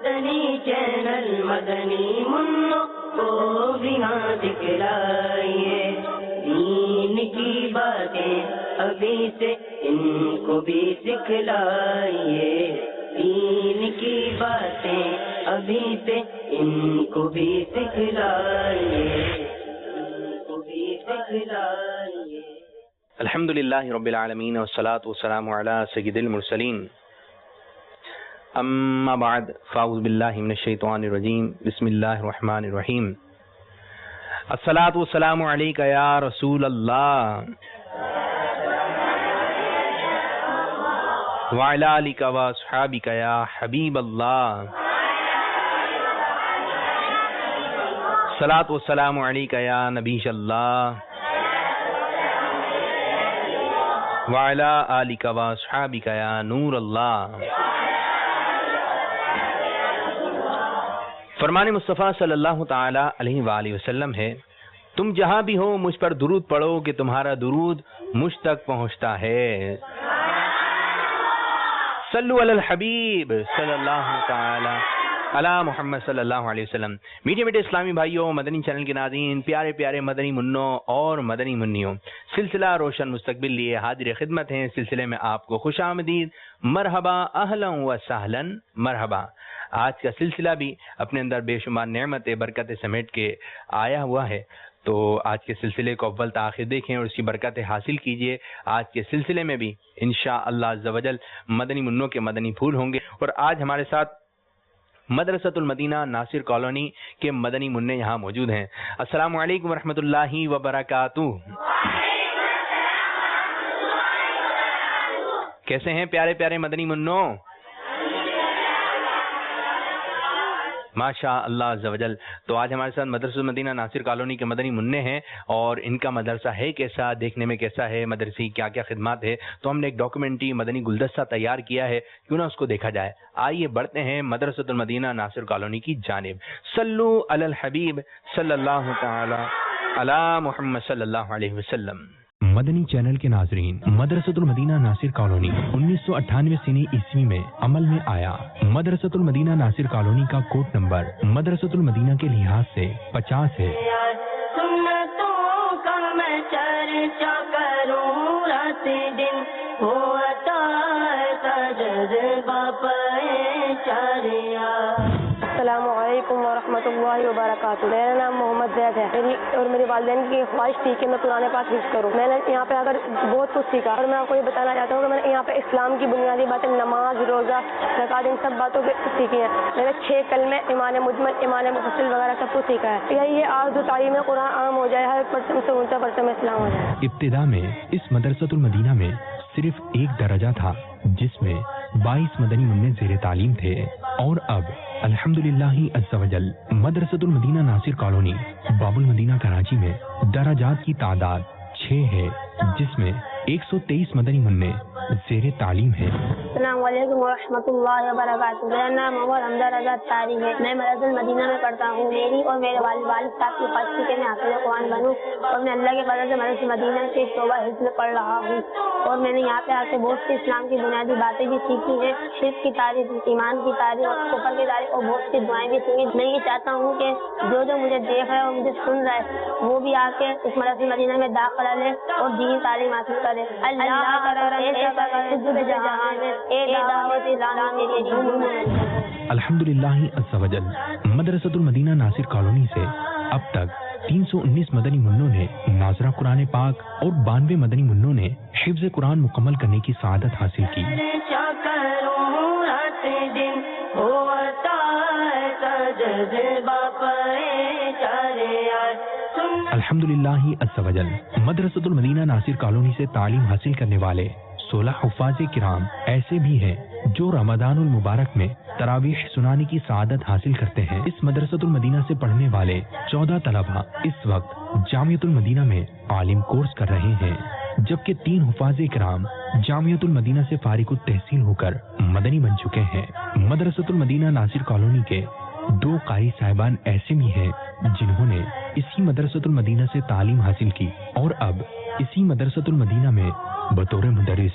مدنی channel مدنی منوں کو بھی نہ دکھلائیے، دین کی باتیں ابھی سے ان کو بھی سکھلائیے، دین کی باتیں ابھی سے ان کو بھی سکھلائیے، ان کو بھی سکھلائیے۔ الحمدللہ رب العالمین والصلاة والسلام علی سید المرسلین، اما بعد فاعوذ باللہ من الشیطان الرجیم، بسم اللہ الرحمن الرحیم۔ الصلاة والسلام علیک یا رسول اللہ وعلی آلک واصحابک یا حبیب اللہ، الصلاة والسلام علیک یا نبی اللہ وعلی آلک واصحابک یا نور اللہ۔ فرمان مصطفیٰ صلی اللہ تعالی علیہ وآلہ وسلم ہے، تم جہاں بھی ہو مجھ پر درود پڑھو کہ تمہارا درود مجھ تک پہنچتا ہے۔ صلو علی الحبیب صلی اللہ تعالی علی محمد صلی اللہ علیہ وسلم۔ میٹھے میٹھے اسلامی بھائیوں، مدنی چینل کے ناظرین، پیارے پیارے مدنی منوں اور مدنی منیوں، سلسلہ روشن مستقبل لیے حاضر خدمت ہیں۔ سلسلے میں آپ کو خوش آمدید، مرحبا، اہلا و سہلا، مرحبا۔ آج کا سلسلہ بھی اپنے اندر بے شمار نعمت برکت سمیٹ کے آیا ہوا ہے، تو آج کے سلسلے کو اول تاخیر دیکھیں اور اس کی برکتیں حاصل کیجئے۔ آج کے سلسلے میں بھی انشاءاللہ عز و جل مدنی منوں کے مدنی پھول ہوں گے، اور آج ہمارے ساتھ مدرسۃ المدینہ ناصر کالونی کے مدنی منع یہاں موجود ہیں۔ السلام علیکم ورحمۃ اللہ وبرکاتہ۔ کیسے ہیں پیارے پیارے مدنی منوں؟ ماشاء اللہ عز و جل۔ تو آج ہمارے ساتھ مدرسۃ المدینہ ناصر کالونی کے مدنی منع ہیں، اور ان کا مدرسہ ہے کیسا، دیکھنے میں کیسا ہے، مدرسے کی کیا کیا خدمات ہے، تو ہم نے ایک ڈاکومنٹری مدنی گلدستہ تیار کیا ہے، کیوں نہ اس کو دیکھا جائے۔ آئیے بڑھتے ہیں مدرسۃ المدینہ ناصر کالونی کی جانب۔ صلو علی الحبیب صلی اللہ تعالی علی محمد صلی اللہ علیہ وسلم۔ مدنی چینل کے ناظرین، مدرسۃ المدینہ ناصر کالونی 1998 سنی عیسوی میں عمل میں آیا۔ مدرسۃ المدینہ ناصر کالونی کا کوڈ نمبر مدرسۃ المدینہ کے لحاظ سے 50 ہے۔ سنتوں کا میں چرچا کروں رات دن، ہوتا ہے جذبہ پہچانیا۔ السلام علیکم ورحمۃ اللہ وبرکاتہ۔ میرا نام محمد زید ہے، میری اور میرے والدین کی خواہش تھی کہ میں قرآن پاک حفظ کروں۔ میں نے یہاں پہ اگر بہت کچھ سیکھا، اور میں آپ کو یہ بتانا چاہتا ہوں کہ میں نے یہاں پہ اسلام کی بنیادی باتیں، نماز، روزہ، زکوٰۃ، ان سب باتوں پہ سیکھی ہیں۔ میں نے 6 کلمے، ایمان مجمل، ایمان مفصل وغیرہ سب کچھ سیکھا ہے۔ یہی ہے آج جو تعلیم قرآن عام ہو جائے، ہر پرچم سے اونچا پرچم اسلام ہو جائے۔ ابتدا میں اس مدرسۃ المدینہ میں صرف ایک درجہ تھا، جس میں 22 مدنی منع زیر تعلیم تھے، اور اب الحمدللہ عز و جل مدرسۃ المدینہ ناصر کالونی باب المدینہ کراچی میں درجات کی تعداد 6 ہے، جس میں 123 مدنی منع زیر تعلیم ہے۔ السلام علیکم ورحمۃ اللہ وبرکاتہ۔ میرا نام محمد حمزہ رضا تاری ہے، میں مدرسۃ المدینہ میں پڑھتا ہوں۔ میری اور میرے والد صاحب کی خواہش تھی کہ میں حافظ قرآن بنوں، اور میں اللہ کے فضل سے مدرسۃ المدینہ سے توبہ حفظ پڑھ رہا ہوں، اور میں نے یہاں پہ آ کے بہت سی اسلام کی بنیادی باتیں بھی سیکھی ہیں، شرک کی تعریف، ایمان کی تعریف اور کفر کی تعریف، اور بہت سی دعائیں بھی سیکھی۔ میں یہ چاہتا ہوں کہ جو مجھے دیکھ رہا ہے اور مجھے سن رہا ہے، وہ بھی آ کے اس مدرسۃ المدینہ میں داخلہ لے اور دینی تعلیم حاصل کرے۔ اللہ الحمدللہ عز و جل مدرسۃ المدینہ ناصر کالونی سے اب تک 319 مدنی منوں نے ناظرہ قرآن پاک اور 92 مدنی منوں نے حفظ قرآن مکمل کرنے کی سعادت حاصل کی۔ الحمدللہ عز و جل مدرسۃ المدینہ ناصر کالونی سے تعلیم حاصل کرنے والے 16 حفاظ کرام ایسے بھی ہیں جو رمضان المبارک میں تراویح سنانے کی سعادت حاصل کرتے ہیں۔ اس مدرسۃ المدینہ سے پڑھنے والے 14 طلبہ اس وقت جامعۃ المدینہ میں عالم کورس کر رہے ہیں، جبکہ 3 حفاظ کرام جامعۃ المدینہ سے فارغ التحصیل ہو کر مدنی بن چکے ہیں۔ مدرسۃ المدینہ ناصر کالونی کے 2 قاری صاحبان ایسے بھی ہیں جنہوں نے اسی مدرسۃ المدینہ سے تعلیم حاصل کی اور اب اسی مدرسۃ المدینہ میں بطور مدرس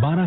12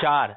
4,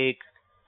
1,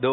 2,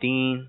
3,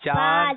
4,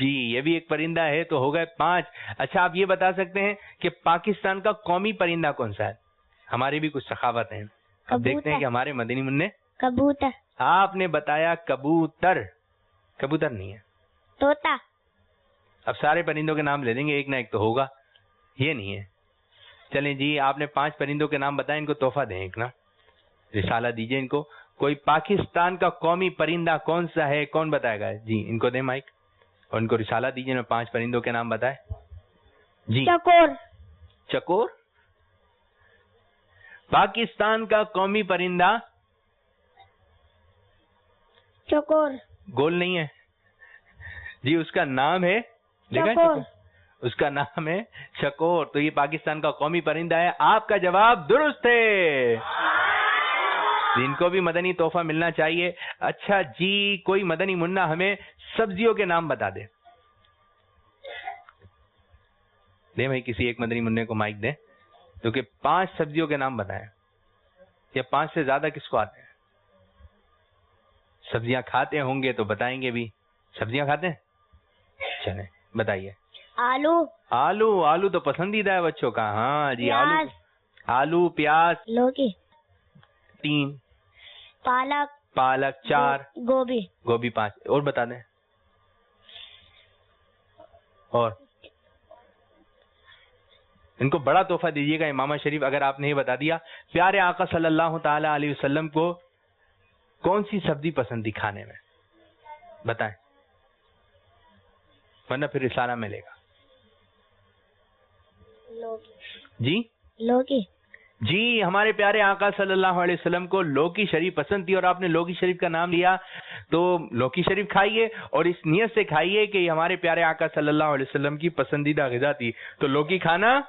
جی یہ بھی ایک پرندہ ہے، تو ہو گئے 5۔ اچھا آپ یہ بتا سکتے ہیں کہ پاکستان کا قومی پرندہ کون سا ہے؟ ہماری بھی کچھ سخاوت ہیں، اب دیکھتے ہیں کہ ہمارے مدنی منع۔ کبوتر، آپ نے بتایا کبوتر، کبوتر نہیں ہے۔ طوطا، اب سارے پرندوں کے نام لے لیں گے، ایک نہ ایک تو ہوگا، یہ نہیں ہے۔ چلیں جی آپ نے 5 پرندوں کے نام بتائے، ان کو تحفہ دیں ایک نا، رسالہ دیجئے ان کو۔ کوئی پاکستان کا قومی پرندہ کون سا ہے، کون بتائے گا؟ جی ان کو دیں مائک اور ان کو رسالہ دیجئے، انہوں نے 5 پرندوں کے نام بتائے۔ جی چکور، چکور، پاکستان کا قومی پرندہ چکور، گول نہیں ہے جی، اس کا نام ہے چکور، اس کا نام ہے چکور، تو یہ پاکستان کا قومی پرندہ ہے۔ آپ کا جواب درست ہے، جن کو بھی مدنی تحفہ ملنا چاہیے۔ اچھا جی کوئی مدنی منا ہمیں سبزیوں کے نام بتا دے، دیں بھائی کسی ایک مدنی منع کو مائک دیں، کیونکہ 5 سبزیوں کے نام بتائیں، یا 5 سے زیادہ کس کو آتے ہیں؟ سبزیاں کھاتے ہوں گے تو بتائیں گے بھی، سبزیاں کھاتے ہیں؟ چلیں بتائیے۔ آلو، آلو، آلو تو پسندیدہ ہے بچوں کا، ہاں جی آلو، آلو، پیاز، لوکی، 3، پالک، پالک 4، گوبھی، گوبھی 5، اور بتا دیں اور ان کو بڑا تحفہ دیجیے گا امامہ شریف اگر آپ نے یہ بتا دیا۔ پیارے آقا صلی اللہ تعالی علیہ وسلم کو کون سی سبزی پسند تھی کھانے میں، بتائیں، ورنہ پھر رسالہ ملے گا۔ جی لوکی، جی ہمارے پیارے آقا صلی اللہ علیہ وسلم کو لوکی شریف پسند تھی، اور آپ نے لوکی شریف کا نام لیا، تو لوکی شریف کھائیے اور اس نیت سے کھائیے کہ یہ ہمارے پیارے آقا صلی اللہ علیہ وسلم کی پسندیدہ غذا تھی، تو لوکی کھانا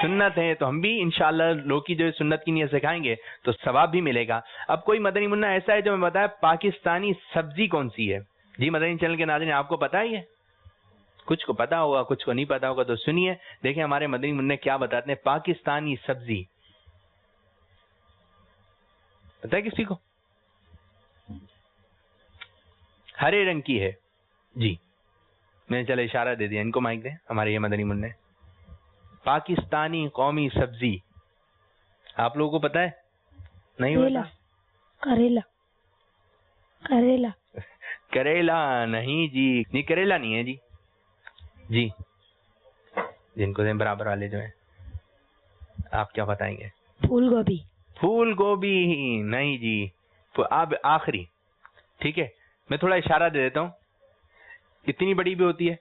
سنت ہے، تو ہم بھی انشاءاللہ لوکی جو ہے سنت کی نیت سے کھائیں گے تو ثواب بھی ملے گا۔ اب کوئی مدنی منا ایسا ہے جو میں بتایا پاکستانی سبزی کون سی ہے؟ جی مدنی چینل کے ناظرین آپ کو پتا ہی ہے، کچھ کو پتا ہوگا کچھ کو نہیں پتا ہوگا، تو سنیے دیکھیں ہمارے مدنی منع کیا بتاتے ہیں۔ پاکستانی سبزی پتا ہے کسی کو؟ ہرے رنگ کی ہے، جی میں نے چلے اشارہ دے دیا، ان کو مائک دیں ہمارے یہ مدنی منع۔ پاکستانی قومی سبزی آپ لوگوں کو پتا ہے؟ نہیں کریلا، کریلا، کریلا، کریلا نہیں جی، نہیں کریلا نہیں ہے جی، جی جن کو دیں برابر والے جو ہیں، آپ کیا بتائیں گے؟ پھول گوبھی، پھول گوبھی نہیں جی، اب آخری ٹھیک ہے، میں تھوڑا اشارہ دے دیتا ہوں، اتنی بڑی بھی ہوتی ہے،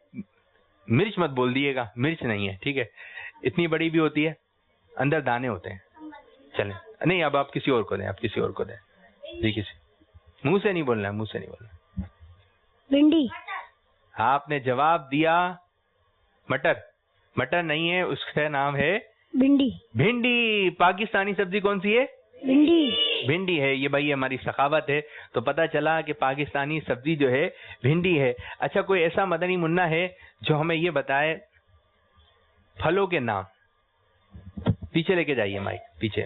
مرچ مت بول دیے گا، مرچ نہیں ہے ٹھیک ہے، اتنی بڑی بھی ہوتی ہے، اندر دانے ہوتے ہیں، چلیں نہیں اب آپ کسی اور کو دیں، آپ کسی اور کو دیں جی، کسی منہ سے نہیں بولنا ہے، منہ سے نہیں بولنا۔ بھنڈی، آپ نے جواب دیا مٹر، مٹر نہیں ہے، اس کا نام ہے بھنڈی، بھنڈی۔ پاکستانی سبزی کون سی ہے؟ بھنڈی، بھنڈی ہے، یہ بھائی ہماری سخاوت ہے، تو پتہ چلا کہ پاکستانی سبزی جو ہے بھنڈی ہے۔ اچھا کوئی ایسا مدنی منا ہے جو ہمیں یہ بتائے پھلوں کے نام، پیچھے لے کے جائیے مائک پیچھے،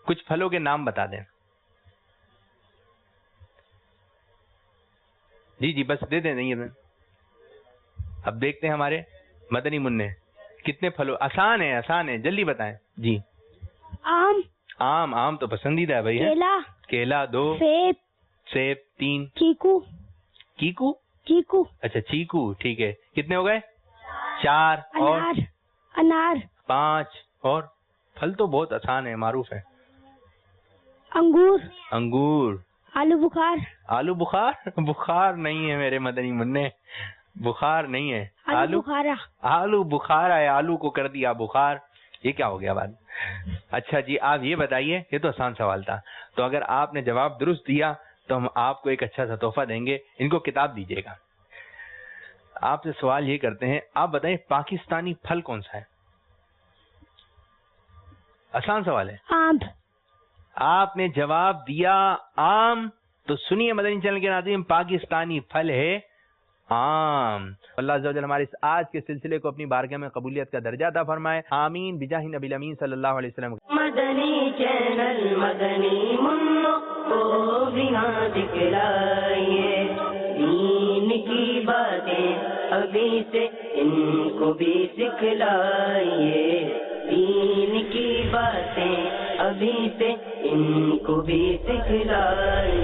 کچھ پھلوں کے نام بتا دیں۔ جی جی بس دے دیں، نہیں اب دیکھتے ہیں ہمارے مدنی منع کتنے پھلوں، آسان ہے آسان ہے، جلدی بتائیں جی۔ آم، آم، آم تو پسندیدہ ہے بھائی، کیلا، کیلا 2، سیب، سیب 3، چیکو، چیکو، چیکو، اچھا چیکو ٹھیک ہے، کتنے ہو گئے؟ 4 اور انار، انار، 5 اور پھل تو بہت آسان ہے، معروف ہے۔ انگور، انگور، آلو بخار، آلو بخار، بخار نہیں ہے میرے مدنی منع، بخار نہیں ہے، آلو بخارا، آلو بخارا ہے، آلو کو کر دیا بخار، یہ کیا ہو گیا بات؟ اچھا جی آپ یہ بتائیے، یہ تو آسان سوال تھا، تو اگر آپ نے جواب درست دیا تو ہم آپ کو ایک اچھا سا تحفہ دیں گے، ان کو کتاب دیجیے گا۔ آپ سے سوال یہ کرتے ہیں، آپ بتائیں پاکستانی پھل کون سا ہے؟ آسان سوال ہے۔ آم، آپ نے جواب دیا آم، تو سنیے مدنی چینل کے ناظرین، پاکستانی پھل ہے آم۔ اللہ عز و جل ہمارے اس آج کے سلسلے کو اپنی بارگاہ میں قبولیت کا درجہ عطا فرمائے، آمین بجاہ نبی الامین صلی اللہ علیہ وسلم۔ مدنی چینل مدنی منو کو بھی ہاں دکھلائیے، دین کی بات ابھی سے ان کو بھی سکھلائیے، دین کی باتیں ابھی سے ان کو بھی سکھلائیے۔